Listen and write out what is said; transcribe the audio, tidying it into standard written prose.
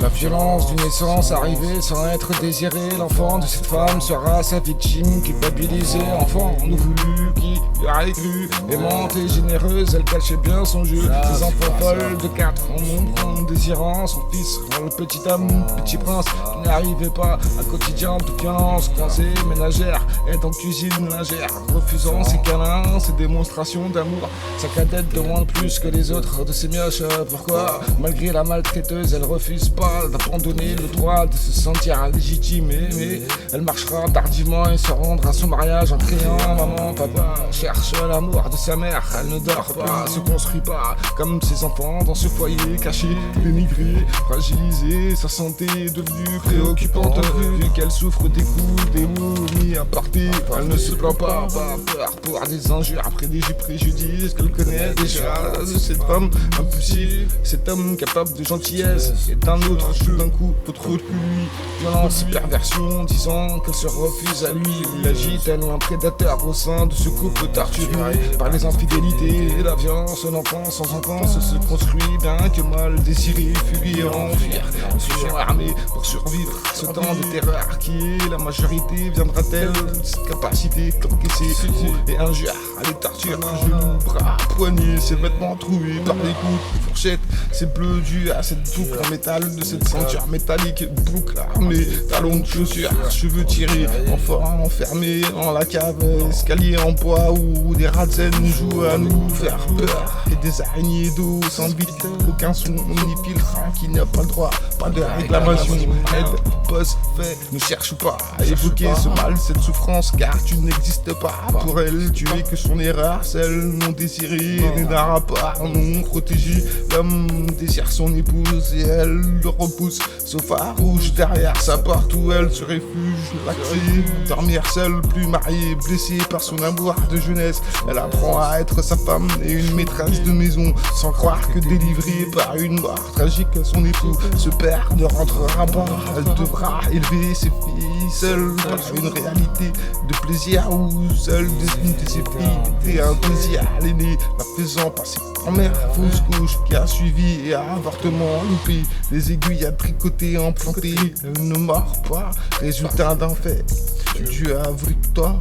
La violence d'une naissance arrivée sans être désirée. L'enfant de cette femme sera sa victime, culpabilisée. Enfant non voulu qui a cru aimante et généreuse, elle cachait bien son jeu. Ses enfants folles de 4 ans en désirant son fils, le petit homme, petit prince, qui n'arrivait pas à quotidien de violence. Coincée ménagère, est en cuisine lingère, refusant ses câlins, ses démonstrations d'amour. Sa cadette demande plus que les autres de ses mioches. Pourquoi, malgré la maltraiteuse, elle refuse pas d'abandonner le droit de se sentir légitime, mais elle marchera tardivement et se rendre à son mariage en criant maman, papa, cherche l'amour de sa mère. Elle ne dort pas, se construit pas comme ses enfants dans ce foyer caché, dénigré, fragilisé. Sa santé est devenue préoccupante vu qu'elle souffre des coups, des mots mis à portée. Elle ne se plaint pas peur pour des injures, après des préjudices qu'elle connaît déjà. De cette femme impulsive, cet homme capable de gentillesse est un autre, tout d'un coup, autre que lui. Violence et perversion, disant qu'elle se refuse à lui. Il agit tel un prédateur au sein de ce couple torturé par les infidélités et la violence. L'enfance sans enfance se construit bien que mal désiré, fuir, enfuir. Ils sont armés pour survivre. Ce temps de terreur qui est la majorité viendra-t-elle de cette capacité d'encaisser coups et injures, à les tortures, genoux, bras, poignets, ses vêtements troués par des coups de fourchette. C'est bleu dû à cette boucle en métal de cette ceinture métallique, boucle armée, talons de chaussures, cheveux tirés, enfants enfermés dans la cave, escalier en bois où des rats de zen jouent à nous faire peur. Et des araignées d'eau sans vide, aucun son ni filtre, qui n'a pas le droit, pas de réclamation. Aide, pose, fait, ne cherche pas à évoquer ce mal, cette souffrance, car tu n'existes pas. Pour elle, tu es que son erreur, celle non désirée, d'un rapport non protégé. L'homme désire son épouse et elle le repousse, sofa rouge derrière sa porte où elle se réfugie, lactée, dormir seule, plus mariée, blessée par son amour de jeunesse. Elle apprend à être sa femme et une maîtresse de maison, sans croire que délivrée par une mort tragique, son époux, ce père ne rentrera pas. Elle devra élever ses filles seule par une réalité de plaisir où seule destinée de ses filles était un plaisir à l'aîné, la faisant passer en mère fausse couche qui a suivi et un avortement loupé, les aiguilles à tricoter implantées, elle ne mord pas, résultat d'un fait, tu as voulu toi.